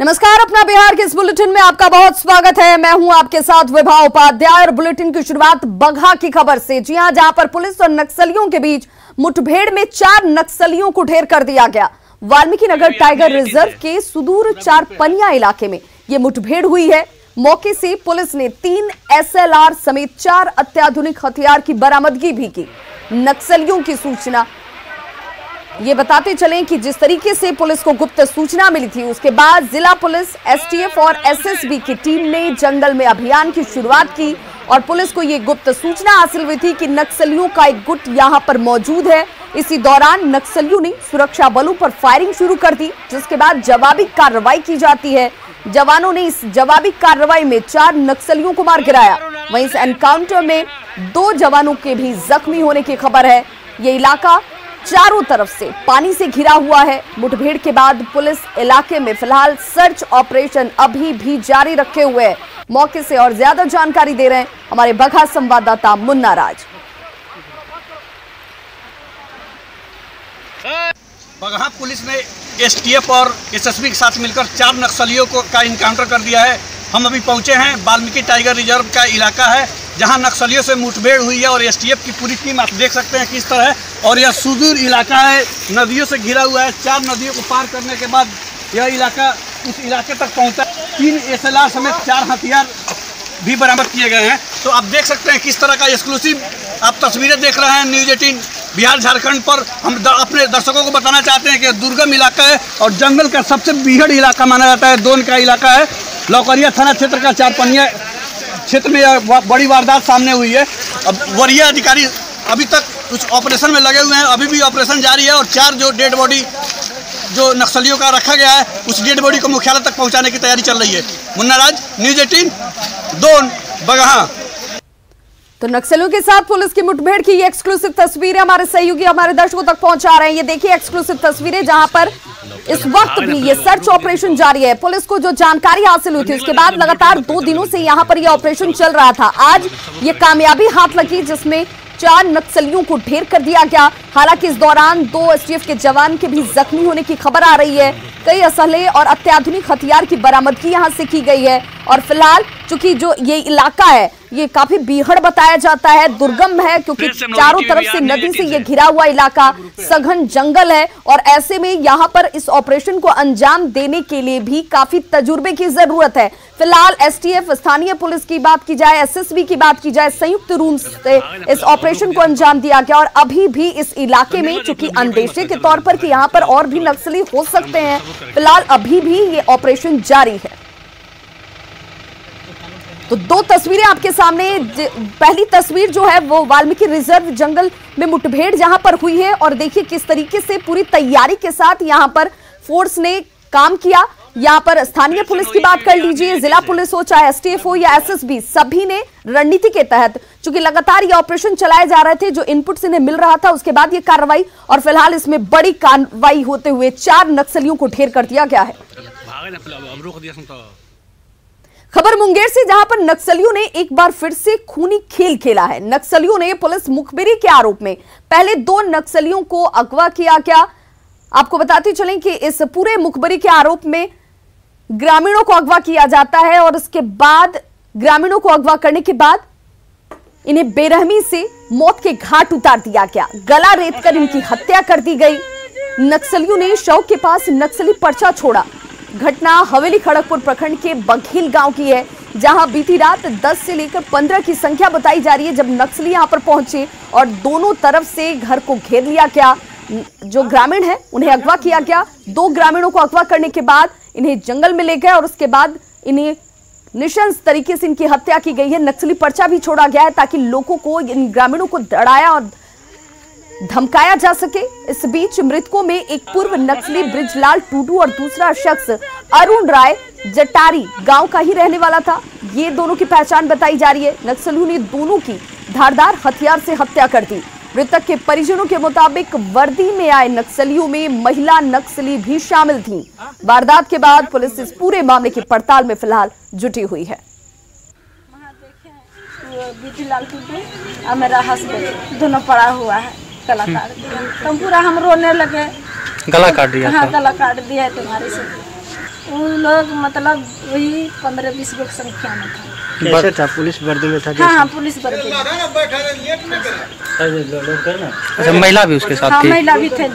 नमस्कार, अपना बिहार के इस बुलेटिन में आपका बहुत स्वागत है। मैं हूं आपके साथ विभा उपाध्याय और बुलेटिन की शुरुआत बगहा की खबर से। जी हां, जहां पर पुलिस और नक्सलियों के बीच मुठभेड़ में 4 नक्सलियों को ढेर कर दिया गया। वाल्मीकि नगर टाइगर रिजर्व के सुदूर चारपनिया इलाके में यह मुठभेड़ हुई है। मौके से पुलिस ने 3 SLR समेत 4 अत्याधुनिक हथियार की बरामदगी भी की। नक्सलियों की सूचना ये बताते चलें कि जिस तरीके से पुलिस को गुप्त सूचना मिली थी, उसके बाद जिला पुलिस, STF और SSB की टीम ने जंगल में अभियान की शुरुआत की और पुलिस को ये गुप्त सूचना हासिल हुई थी कि नक्सलियों का एक गुट यहां पर मौजूद है। इसी दौरान नक्सलियों ने सुरक्षा बलों पर फायरिंग शुरू कर दी, जिसके बाद जवाबी कार्रवाई की जाती है। जवानों ने इस जवाबी कार्रवाई में 4 नक्सलियों को मार गिराया। वहीं इस एनकाउंटर में 2 जवानों के भी जख्मी होने की खबर है। ये इलाका चारों तरफ से पानी से घिरा हुआ है। मुठभेड़ के बाद पुलिस इलाके में फिलहाल सर्च ऑपरेशन अभी भी जारी रखे हुए है। मौके से और ज्यादा जानकारी दे रहे हैं हमारे बगहा संवाददाता मुन्ना राज। बगहा पुलिस ने STF और SSB के साथ मिलकर 4 नक्सलियों का इनकाउंटर कर दिया है। हम अभी पहुंचे हैं, वाल्मीकि टाइगर रिजर्व का इलाका है जहां नक्सलियों से मुठभेड़ हुई है और STF की पूरी टीम आप देख सकते हैं किस तरह। और यह सुदूर इलाका है, नदियों से घिरा हुआ है। 4 नदियों को पार करने के बाद यह इलाका उस इलाके तक पहुंचा। 3 SLR समेत 4 हथियार भी बरामद किए गए हैं। तो आप देख सकते हैं किस तरह का एक्सक्लूसिव आप तस्वीरें देख रहे हैं न्यूज़ 18 बिहार झारखंड पर। हम अपने दर्शकों को बताना चाहते हैं कि दुर्गम इलाका है और जंगल का सबसे बीहड़ इलाका माना जाता है। दोन का इलाका है। लौकरिया थाना क्षेत्र का चारपनिया क्षेत्र में यह बड़ी वारदात सामने हुई है। अब वरीय अधिकारी अभी तक कुछ ऑपरेशन में लगे हुए हैं, अभी भी ऑपरेशन जारी है। और 4 जो डेड बॉडी जो नक्सलियों का रखा गया है, उस डेड बॉडी को मुख्यालय तक पहुंचाने की तैयारी चल रही है। मुन्ना राज, न्यूज़ 18 दोन बगहा। तो नक्सलियों के साथ पुलिस की मुठभेड़ की ये एक्सक्लूसिव तस्वीरें हमारे सहयोगी हमारे दर्शकों तक पहुंचा रहे हैं। ये देखिए एक्सक्लूसिव तस्वीरें जहां पर इस वक्त भी ये सर्च ऑपरेशन जारी है। पुलिस को जो जानकारी हासिल हुई थी, उसके बाद लगातार 2 दिनों से यहां पर ये ऑपरेशन चल रहा था। आज ये कामयाबी हाथ लगी, जिसमें 4 नक्सलियों को ढेर कर दिया गया। हालांकि इस दौरान 2 STF के जवान के भी जख्मी होने की खबर आ रही है। कई असलहे और अत्याधुनिक हथियार की बरामदगी यहां से की गई है। और फिलहाल चूंकि जो ये इलाका है ये काफी बीहड़ बताया जाता है, दुर्गम है, क्योंकि चारों तरफ से नदी से ये घिरा हुआ इलाका सघन जंगल है। और ऐसे में यहाँ पर इस ऑपरेशन को अंजाम देने के लिए भी काफी तजुर्बे की जरूरत है। फिलहाल STF, स्थानीय पुलिस की बात की जाए, SSB की बात की जाए, संयुक्त रूप से इस ऑपरेशन को अंजाम दिया गया। और अभी भी इस इलाके में चूंकि अंदेशे के तौर पर कि यहाँ पर और भी नक्सली हो सकते हैं, फिलहाल अभी भी ये ऑपरेशन जारी है। तो 2 तस्वीरें आपके सामने। पहली तस्वीर जो है वो वाल्मीकि रिजर्व जंगल में मुठभेड़ जहां पर हुई है और देखिए किस तरीके से पूरी तैयारी के साथ यहां पर फोर्स ने काम किया। यहां पर स्थानीय पुलिस की बात कर लीजिए, जिला पुलिस हो, चाहे STF हो या SSB, सभी ने रणनीति के तहत, चूंकि लगातार ये ऑपरेशन चलाए जा रहे थे, जो इनपुट से इन्हें मिल रहा था, उसके बाद ये कार्रवाई और फिलहाल इसमें बड़ी कार्रवाई होते हुए 4 नक्सलियों को ढेर कर दिया गया है। खबर मुंगेर से, जहां पर नक्सलियों ने एक बार फिर से खूनी खेल खेला है। नक्सलियों ने पुलिस मुखबिरी के आरोप में पहले 2 नक्सलियों को अगवा किया गया। आपको बताते चलें कि इस पूरे मुखबिरी के आरोप में ग्रामीणों को अगवा किया जाता है और उसके बाद ग्रामीणों को अगवा करने के बाद इन्हें बेरहमी से मौत के घाट उतार दिया गया। गला रेतकर इनकी हत्या कर दी गई। नक्सलियों ने शव के पास नक्सली पर्चा छोड़ा। घटना हवेली खड़गपुर प्रखंड के बघील गांव की है, जहां बीती रात 10 से लेकर 15 की संख्या बताई जा रही है जब नक्सली यहां पर पहुंचे और दोनों तरफ से घर को घेर लिया गया। जो ग्रामीण है उन्हें अगवा किया गया। 2 ग्रामीणों को अगवा करने के बाद इन्हें जंगल में ले गए और उसके बाद इन्हें निशंस तरीके से इनकी हत्या की गई है। नक्सली पर्चा भी छोड़ा गया है ताकि लोगों को, इन ग्रामीणों को डराया और धमकाया जा सके। इस बीच मृतकों में एक पूर्व नक्सली ब्रिजलाल टूडू और दूसरा शख्स अरुण राय जटारी गांव का ही रहने वाला था। ये दोनों की पहचान बताई जा रही है। नक्सलियों ने दोनों की धारदार हथियार से हत्या कर दी। मृतक के परिजनों के मुताबिक वर्दी में आए नक्सलियों में महिला नक्सली भी शामिल थीं। वारदात के बाद पुलिस इस पूरे मामले की पड़ताल में फिलहाल जुटी हुई है। ब्रिजलाल टूडू और मेरा हस्बैंड दोनों पड़ा हुआ है, गला काट दिया। तो पूरा हम रोने लगे, गला काट दिया। हाँ, गला काट दिया है तुम्हारे से। उन लोग मतलब वही 15-20 लोग संख्या में था। कैसे था? पुलिस वर्दी में था? हाँ, पुलिस वर्दी में। अच्छा, महिला भी उसके साथ हाँ, थी? महिला भी थे।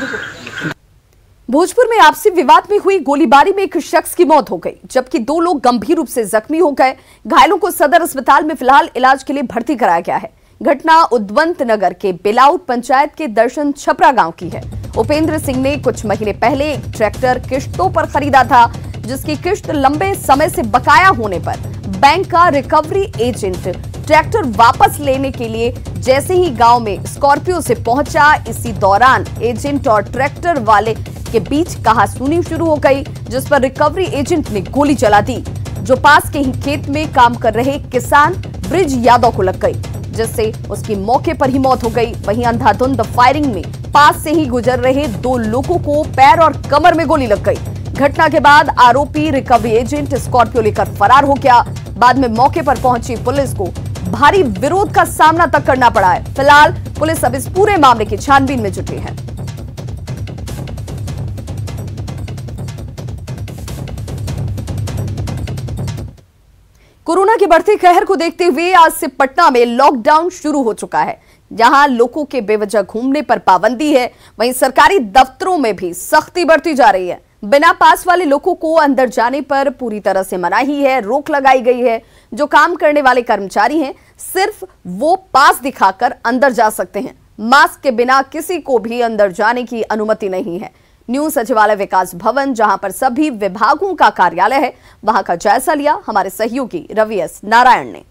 भोजपुर में आपसी विवाद में हुई गोलीबारी में एक शख्स की मौत हो गई, जबकि 2 लोग गंभीर रूप से जख्मी हो गए। घायलों को सदर अस्पताल में फिलहाल इलाज के लिए भर्ती कराया गया है। घटना उद्वंत नगर के बेलाउट पंचायत के दर्शन छपरा गांव की है। उपेंद्र सिंह ने कुछ महीने पहले एक ट्रैक्टर किश्तों पर खरीदा था, जिसकी किश्त लंबे समय से बकाया होने पर बैंक का रिकवरी एजेंट ट्रैक्टर वापस लेने के लिए जैसे ही गांव में स्कॉर्पियो से पहुंचा, इसी दौरान एजेंट और ट्रैक्टर वाले के बीच कहासुनी शुरू हो गई, जिस पर रिकवरी एजेंट ने गोली चला दी, जो पास के ही खेत में काम कर रहे किसान ब्रिज यादव को लग गई, जिससे उसकी मौके पर ही मौत हो गई। वहीं अंधाधुंध फायरिंग में पास से ही गुजर रहे 2 लोगों को पैर और कमर में गोली लग गई। घटना के बाद आरोपी रिकवरी एजेंट स्कॉर्पियो लेकर फरार हो गया। बाद में मौके पर पहुंची पुलिस को भारी विरोध का सामना तक करना पड़ा है। फिलहाल पुलिस अब इस पूरे मामले की छानबीन में जुटी है। कोरोना के बढ़ते कहर को देखते हुए आज से पटना में लॉकडाउन शुरू हो चुका है। जहां लोगों के बेवजह घूमने पर पाबंदी है, वहीं सरकारी दफ्तरों में भी सख्ती बढ़ती जा रही है। बिना पास वाले लोगों को अंदर जाने पर पूरी तरह से मनाही है, रोक लगाई गई है। जो काम करने वाले कर्मचारी हैं, सिर्फ वो पास दिखाकर अंदर जा सकते हैं। मास्क के बिना किसी को भी अंदर जाने की अनुमति नहीं है। न्यू सचिवालय विकास भवन, जहां पर सभी विभागों का कार्यालय है, वहां का जायजा लिया हमारे सहयोगी रवि एस नारायण ने।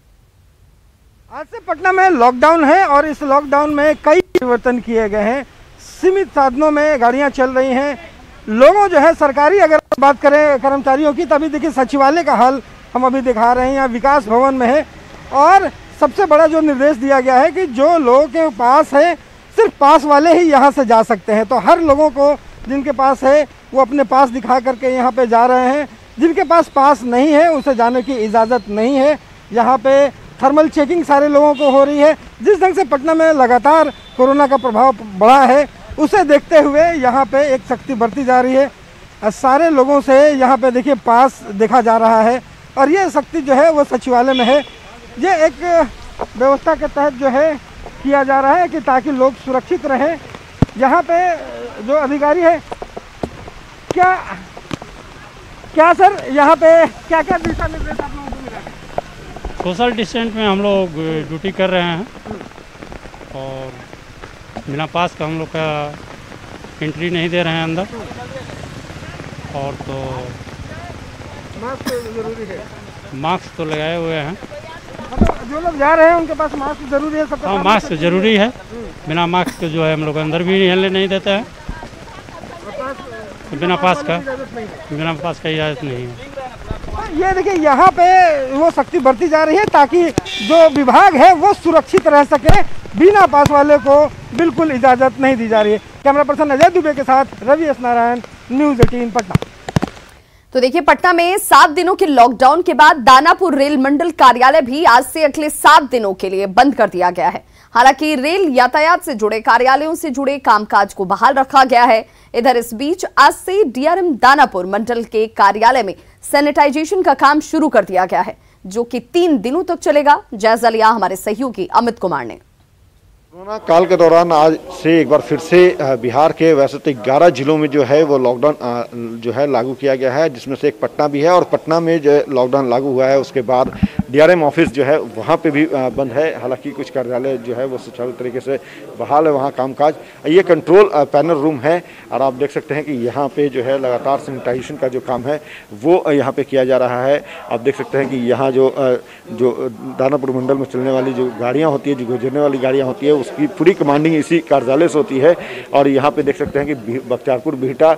आज से पटना में लॉकडाउन है और इस लॉकडाउन में कई परिवर्तन किए गए हैं। सीमित साधनों में गाड़ियां चल रही हैं। लोगों जो है सरकारी, अगर बात करें कर्मचारियों की, तभी देखिए सचिवालय का हाल हम अभी दिखा रहे हैं, यहाँ विकास भवन में है। और सबसे बड़ा जो निर्देश दिया गया है कि जो लोगों के पास है, सिर्फ पास वाले ही यहाँ से जा सकते हैं। तो हर लोगों को जिनके पास है वो अपने पास दिखा करके यहाँ पे जा रहे हैं। जिनके पास पास नहीं है उसे जाने की इजाज़त नहीं है। यहाँ पे थर्मल चेकिंग सारे लोगों को हो रही है। जिस ढंग से पटना में लगातार कोरोना का प्रभाव बढ़ा है, उसे देखते हुए यहाँ पे एक सख्ती बरती जा रही है। सारे लोगों से यहाँ पे देखिए पास देखा जा रहा है और ये सख्ती जो है वो सचिवालय में है। ये एक व्यवस्था के तहत जो है किया जा रहा है कि ताकि लोग सुरक्षित रहें। यहाँ पे जो अधिकारी है, क्या सर यहाँ पे क्या क्या दिशा निर्देश आप लोगों को मिला है? सोशल डिस्टेंस में हम लोग ड्यूटी कर रहे हैं और बिना पास का हम लोग का एंट्री नहीं दे रहे हैं अंदर। और तो मास्क जरूरी है? मास्क तो लगाए हुए हैं। मतलब जो लोग जा रहे हैं उनके पास मास्क जरूरी है? सबका हाँ, मास्क जरूरी है। बिना मास्क के जो है हम लोग अंदर भी हिलने नहीं देते हैं। बिना पास का इजाज़त नहीं है। ये देखिए यहाँ पे वो सख्ती बढ़ती जा रही है ताकि जो विभाग है वो सुरक्षित रह सके। बिना पास वाले को बिल्कुल इजाज़त नहीं दी जा रही है। कैमरा पर्सन अजय दुबे के साथ रवि एस नारायण, न्यूज़ 18 पटना। तो देखिए, पटना में 7 दिनों के लॉकडाउन के बाद दानापुर रेल मंडल कार्यालय भी आज से अगले 7 दिनों के लिए बंद कर दिया गया है। हालांकि रेल यातायात से जुड़े कार्यालयों से जुड़े कामकाज को बहाल रखा गया है। इधर इस बीच आज से डीआरएम दानापुर मंडल के कार्यालय में सैनिटाइजेशन का काम शुरू कर दिया गया है, जो कि 3 दिनों तक चलेगा। जायजा लिया हमारे सहयोगी अमित कुमार ने। कोरोना काल के दौरान आज से एक बार फिर से बिहार के वैसे तो 11 जिलों में जो है वो लॉकडाउन जो है लागू किया गया है, जिसमें से एक पटना भी है। और पटना में जो लॉकडाउन लागू हुआ है उसके बाद डीआरएम ऑफिस जो है वहाँ पे भी बंद है। हालांकि कुछ कार्यालय जो है वो सुचारू तरीके से बहाल है वहाँ कामकाज। ये कंट्रोल पैनल रूम है और आप देख सकते हैं कि यहाँ पे जो है लगातार सैनिटाइजेशन का जो काम है वो यहाँ पे किया जा रहा है। आप देख सकते हैं कि यहाँ जो दानापुर मंडल में चलने वाली जो गाड़ियाँ होती है, जो गुजरने वाली गाड़ियाँ होती है, उसकी पूरी कमांडिंग इसी कार्यालय से होती है। और यहाँ पे देख सकते हैं कि बख्तियारपुर, बिहटा,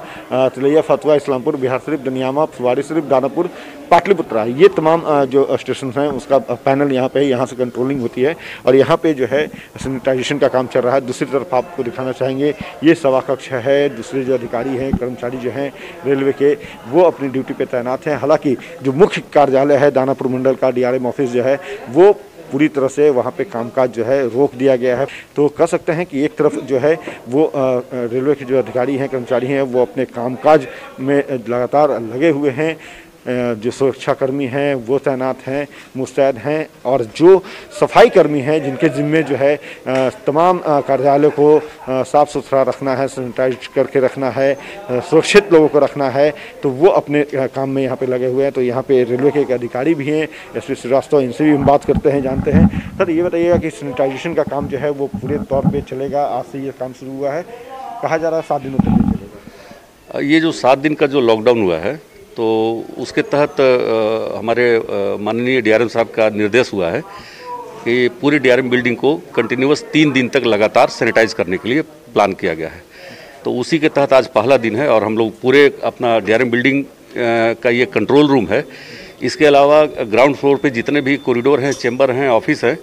तिलैया, फतवा, इस्लामपुर, बिहार शरीफ, दनियामा, फुलवारी शरीफ, दानापुर, पाटलिपुत्रा, ये तमाम जो स्टेशन हैं उसका पैनल यहाँ पे है। यहाँ से कंट्रोलिंग होती है और यहाँ पे जो है सैनिटाइजेशन का काम चल रहा है। दूसरी तरफ आपको दिखाना चाहेंगे, ये सभा कक्ष है। दूसरे जो अधिकारी हैं, कर्मचारी जो हैं रेलवे के, वो अपनी ड्यूटी पे तैनात हैं। हालांकि जो मुख्य कार्यालय है दानापुर मंडल का, डीआरएम ऑफिस जो है, वो पूरी तरह से वहाँ पे कामकाज जो है रोक दिया गया है। तो कह सकते हैं कि एक तरफ जो है वो रेलवे के जो अधिकारी हैं, कर्मचारी हैं, वो अपने कामकाज में लगातार लगे हुए हैं, जो सुरक्षाकर्मी हैं वो तैनात हैं, मुस्तैद हैं, और जो सफाई कर्मी हैं जिनके ज़िम्मे जो है तमाम कार्यालय को साफ़ सुथरा रखना है, सैनिटाइज करके रखना है, सुरक्षित लोगों को रखना है, तो वो अपने काम में यहाँ पे लगे हुए हैं। तो यहाँ पे रेलवे के एक अधिकारी भी हैं, एसपी श्रीवास्तव, इनसे भी हम बात करते हैं, जानते हैं। सर, ये बताइएगा कि सैनिटाइजेशन का काम जो है वो पूरे तौर पर चलेगा? आज से ये काम शुरू हुआ है, कहा जा रहा है 7 दिनों तक चलेगा। ये जो 7 दिन का जो लॉकडाउन हुआ है, तो उसके तहत हमारे माननीय डीआरएम साहब का निर्देश हुआ है कि पूरी डीआरएम बिल्डिंग को कंटिन्यूअस 3 दिन तक लगातार सैनिटाइज करने के लिए प्लान किया गया है। तो उसी के तहत आज पहला दिन है और हम लोग पूरे अपना डीआरएम बिल्डिंग का ये कंट्रोल रूम है, इसके अलावा ग्राउंड फ्लोर पे जितने भी कॉरिडोर हैं, चेंबर हैं, ऑफिस हैं,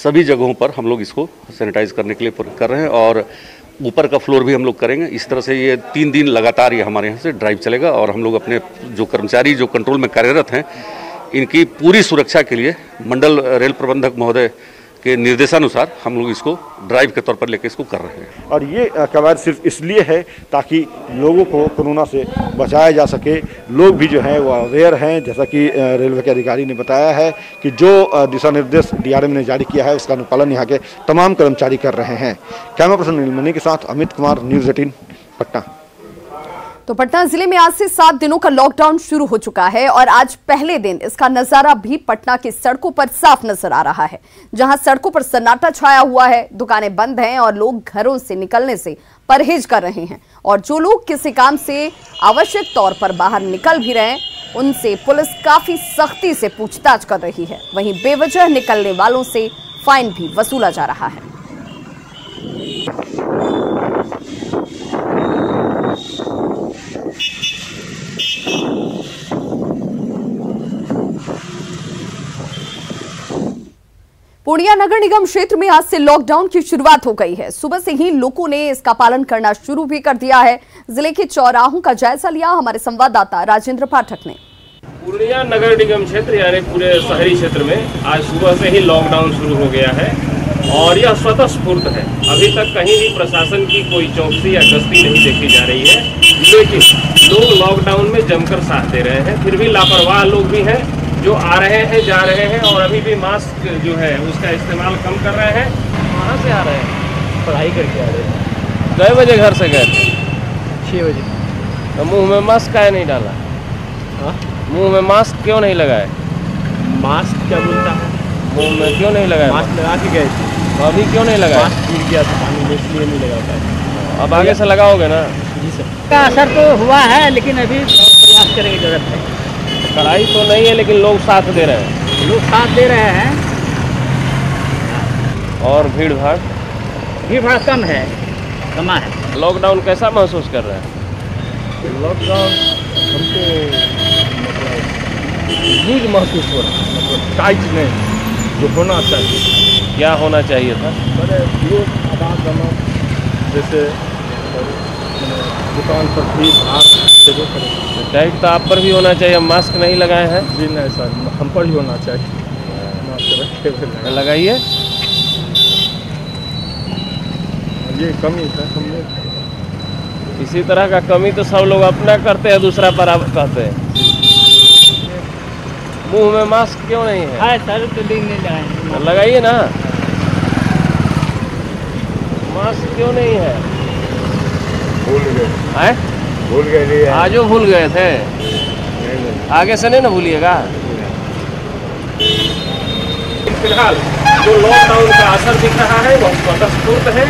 सभी जगहों पर हम लोग इसको सैनिटाइज करने के लिए कर रहे हैं और ऊपर का फ्लोर भी हम लोग करेंगे। इस तरह से ये 3 दिन लगातार ये हमारे यहाँ से ड्राइव चलेगा और हम लोग अपने जो कर्मचारी जो कंट्रोल में कार्यरत हैं, इनकी पूरी सुरक्षा के लिए मंडल रेल प्रबंधक महोदय के निर्देशानुसार हम लोग इसको ड्राइव के तौर पर लेकर इसको कर रहे हैं। और ये कवायद सिर्फ इसलिए है ताकि लोगों को कोरोना से बचाया जा सके। लोग भी जो हैं वो अवेयर हैं, जैसा कि रेलवे के अधिकारी ने बताया है कि जो दिशा निर्देश डीआरएम ने जारी किया है उसका अनुपालन यहाँ के तमाम कर्मचारी कर रहे हैं। कैमरा पर्सन नीलमणि के साथ अमित कुमार, न्यूज़ 18 पटना। तो पटना जिले में आज से 7 दिनों का लॉकडाउन शुरू हो चुका है और आज पहले दिन इसका नजारा भी पटना की सड़कों पर साफ नजर आ रहा है, जहां सड़कों पर सन्नाटा छाया हुआ है, दुकानें बंद हैं और लोग घरों से निकलने से परहेज कर रहे हैं। और जो लोग किसी काम से आवश्यक तौर पर बाहर निकल भी रहे हैं, उनसे पुलिस काफी सख्ती से पूछताछ कर रही है। वहीं बेवजह निकलने वालों से फाइन भी वसूला जा रहा है। पूर्णिया नगर निगम क्षेत्र में आज से लॉकडाउन की शुरुआत हो गई है। सुबह से ही लोगों ने इसका पालन करना शुरू भी कर दिया है। जिले के चौराहों का जायजा लिया हमारे संवाददाता राजेंद्र पाठक ने। पूर्णिया नगर निगम क्षेत्र यानी पूरे शहरी क्षेत्र में आज सुबह से ही लॉकडाउन शुरू हो गया है और यह स्वतः स्फूर्त है। अभी तक कहीं भी प्रशासन की कोई चौकसी या गश्ती नहीं देखी जा रही है, लेकिन लोग लॉकडाउन में जमकर साथ दे रहे हैं। फिर भी लापरवाह लोग भी हैं जो आ रहे हैं, जा रहे हैं और अभी भी मास्क जो है उसका इस्तेमाल कम कर रहे हैं। कहाँ से आ रहे हैं? पढ़ाई करके आ रहे हैं। कै बजे घर से गए थे? 6 बजे। तो मुंह में मास्क काहे नहीं डाला? मुंह में मास्क क्यों नहीं लगाए? मास्क क्या बोलता है? मुंह में क्यों नहीं लगाए? मास्क लगा के गए थे। तो अभी क्यों नहीं लगाए? मास्क गिर गया था पानी में, इसलिए नहीं लगा पाए। अब आगे से लगाओगे ना? जी सर। का असर तो हुआ है, लेकिन अभी प्रयास करने की जरूरत है। कड़ाई तो नहीं है, लेकिन लोग साथ दे रहे हैं। लोग साथ दे रहे हैं और भीड़ भाड़ कम है, कमा है। लॉकडाउन कैसा महसूस कर रहे हैं? लॉकडाउन हमको लूज महसूस हो रहा है, मतलब टाइट नहीं जो होना चाहिए। क्या होना चाहिए था? लोग आवाज जमा, जैसे दुकान पर भीड़ भाड़ टाइट तो आप पर भी होना चाहिए। मास्क नहीं लगाए हैं? जी नहीं सर, हम पर ही होना चाहिए। मास्क रखे लगाइए। ये कमी है हमने। इसी तरह का कमी तो सब लोग अपना करते हैं, दूसरा पर आप कहते हैं। मुंह में मास्क क्यों नहीं है? सर तो दिन नहीं लगाए। लगाइए ना। मास्क क्यों नहीं है? भूल गए। भूल गए। आजो भूल गए थे। आगे से नहीं ना भूलिएगा। फिलहाल जो लॉकडाउन का असर दिख रहा है वह स्वतःस्फूर्त है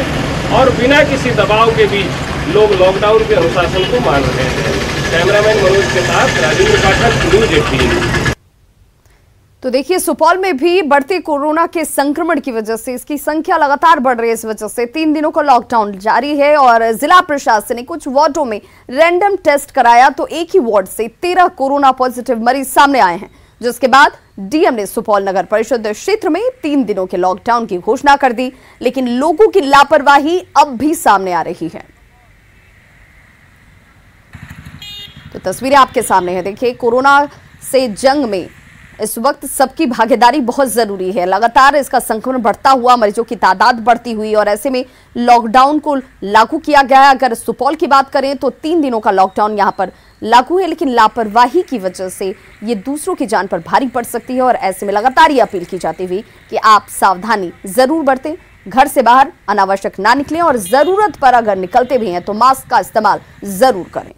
और बिना किसी दबाव के बीच लोग लॉकडाउन के अनुशासन को मान रहे हैं। कैमरामैन मनोज के साथ राजेंद्र पाठक, न्यूज़ 18। तो देखिए, सुपौल में भी बढ़ते कोरोना के संक्रमण की वजह से इसकी संख्या लगातार बढ़ रही है। इस वजह से 3 दिनों का लॉकडाउन जारी है और जिला प्रशासन ने कुछ वार्डों में रैंडम टेस्ट कराया तो एक ही वार्ड से 13 कोरोना पॉजिटिव मरीज सामने आए हैं, जिसके बाद डीएम ने सुपौल नगर परिषद क्षेत्र में 3 दिनों के लॉकडाउन की घोषणा कर दी, लेकिन लोगों की लापरवाही अब भी सामने आ रही है। तो तस्वीरें आपके सामने है। देखिए, कोरोना से जंग में इस वक्त सबकी भागीदारी बहुत जरूरी है। लगातार इसका संक्रमण बढ़ता हुआ, मरीजों की तादाद बढ़ती हुई और ऐसे में लॉकडाउन को लागू किया गया है। अगर सुपौल की बात करें तो 3 दिनों का लॉकडाउन यहां पर लागू है, लेकिन लापरवाही की वजह से ये दूसरों की जान पर भारी पड़ सकती है और ऐसे में लगातार ये अपील की जाती हुई कि आप सावधानी जरूर बरतें, घर से बाहर अनावश्यक ना निकलें और जरूरत पर अगर निकलते भी हैं तो मास्क का इस्तेमाल जरूर करें।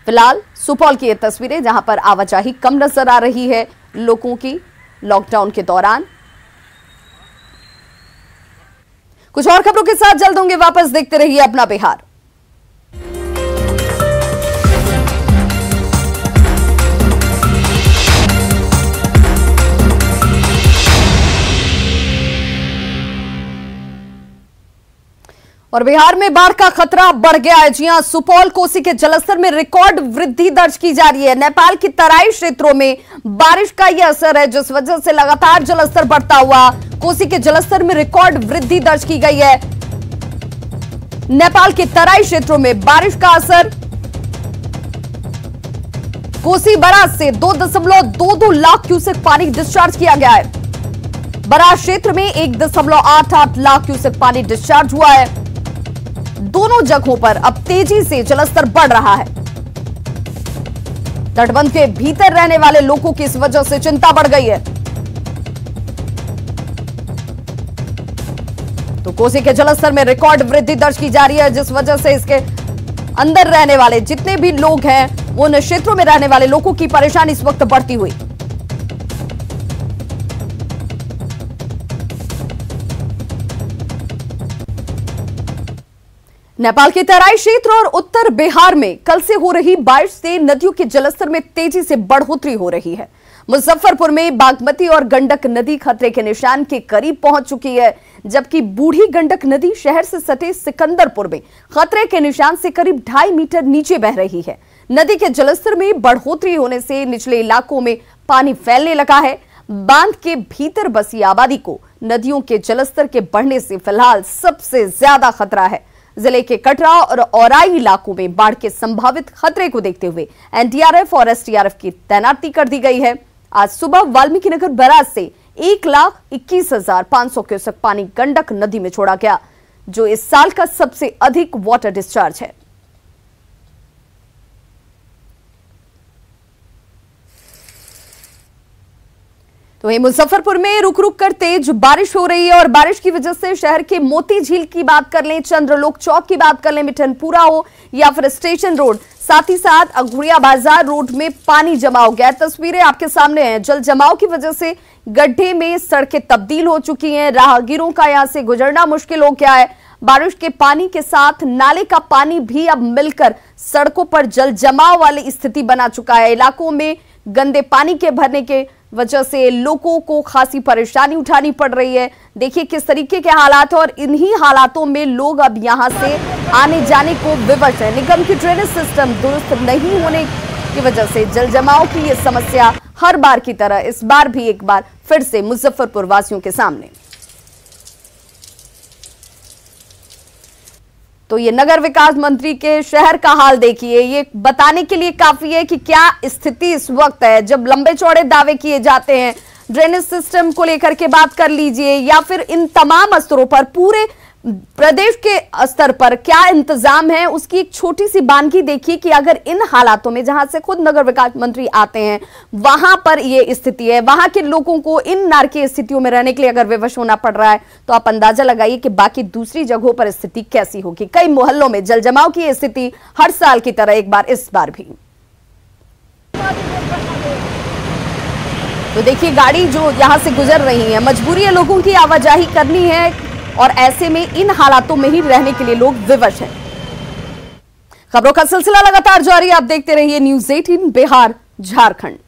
फिलहाल सुपौल की ये तस्वीरें जहां पर आवाजाही कम नजर आ रही है लोगों की लॉकडाउन के दौरान। कुछ और खबरों के साथ जल्द होंगे वापस, देखते रहिए अपना बिहार। और बिहार में बाढ़ का खतरा बढ़ गया है। जी हां, सुपौल कोसी के जलस्तर में रिकॉर्ड वृद्धि दर्ज की जा रही है। नेपाल की तराई क्षेत्रों में बारिश का यह असर है, जिस वजह से लगातार जलस्तर बढ़ता हुआ कोसी के जलस्तर में रिकॉर्ड वृद्धि दर्ज की गई है। नेपाल के तराई क्षेत्रों में बारिश का असर, कोसी बराज से 2.22 लाख क्यूसेक पानी डिस्चार्ज किया गया है। बराज क्षेत्र में 1.88 लाख क्यूसेक पानी डिस्चार्ज हुआ है। दोनों जगहों पर अब तेजी से जलस्तर बढ़ रहा है। तटबंध के भीतर रहने वाले लोगों की इस वजह से चिंता बढ़ गई है। तो कोसी के जलस्तर में रिकॉर्ड वृद्धि दर्ज की जा रही है, जिस वजह से इसके अंदर रहने वाले जितने भी लोग हैं, उन क्षेत्रों में रहने वाले लोगों की परेशानी इस वक्त बढ़ती हुई। नेपाल के तराई क्षेत्र और उत्तर बिहार में कल से हो रही बारिश से नदियों के जलस्तर में तेजी से बढ़ोतरी हो रही है। मुजफ्फरपुर में बागमती और गंडक नदी खतरे के निशान के करीब पहुंच चुकी है, जबकि बूढ़ी गंडक नदी शहर से सटे सिकंदरपुर में खतरे के निशान से करीब 2.5 मीटर नीचे बह रही है। नदी के जलस्तर में बढ़ोतरी होने से निचले इलाकों में पानी फैलने लगा है। बांध के भीतर बसी आबादी को नदियों के जलस्तर के बढ़ने से फिलहाल सबसे ज्यादा खतरा है। जिले के कटरा और औराई इलाकों में बाढ़ के संभावित खतरे को देखते हुए एनडीआरएफ और एसडीआरएफ की तैनाती कर दी गई है। आज सुबह वाल्मीकिनगर बैराज से 1,21,500 क्यूसेक पानी गंडक नदी में छोड़ा गया, जो इस साल का सबसे अधिक वाटर डिस्चार्ज है। तो वहीं मुजफ्फरपुर में रुक रुक कर तेज बारिश हो रही है और बारिश की वजह से शहर के मोती झील की बात कर लें, चंद्रलोक चौक की बात कर लें, मिठनपुरा हो या फिर स्टेशन रोड, साथ ही साथ अघोरिया बाजार रोड में पानी जमा हो गया। तस्वीरें आपके सामने हैं। जल जमाव की वजह से गड्ढे में सड़कें तब्दील हो चुकी हैं। राहगीरों का यहां से गुजरना मुश्किल हो गया है। बारिश के पानी के साथ नाले का पानी भी अब मिलकर सड़कों पर जल जमाव वाली स्थिति बना चुका है। इलाकों में गंदे पानी के भरने के वजह से लोगों को खासी परेशानी उठानी पड़ रही है। देखिए किस तरीके के हालात हैं और इन्हीं हालातों में लोग अब यहां से आने जाने को विवश है। निगम की ड्रेनेज सिस्टम दुरुस्त नहीं होने की वजह से जल जमाव की ये समस्या हर बार की तरह इस बार भी एक बार फिर से मुजफ्फरपुर वासियों के सामने। तो ये नगर विकास मंत्री के शहर का हाल देखिए, ये बताने के लिए काफी है कि क्या स्थिति इस वक्त है। जब लंबे चौड़े दावे किए जाते हैं, ड्रेनेज सिस्टम को लेकर के बात कर लीजिए या फिर इन तमाम स्तरों पर पूरे प्रदेश के स्तर पर क्या इंतजाम है, उसकी एक छोटी सी बानगी देखिए कि अगर इन हालातों में जहां से खुद नगर विकास मंत्री आते हैं वहां पर ये स्थिति है, वहां के लोगों को इन नारकीय स्थितियों में रहने के लिए अगर विवश होना पड़ रहा है, तो आप अंदाजा लगाइए कि बाकी दूसरी जगहों पर स्थिति कैसी होगी। कई मोहल्लों में जल जमाव की स्थिति हर साल की तरह एक बार इस बार भी। तो देखिए गाड़ी जो यहां से गुजर रही है, मजबूरी है लोगों की आवाजाही करनी है और ऐसे में इन हालातों में ही रहने के लिए लोग विवश हैं। खबरों का सिलसिला लगातार जारी, आप देखते रहिए न्यूज़ 18 बिहार झारखंड।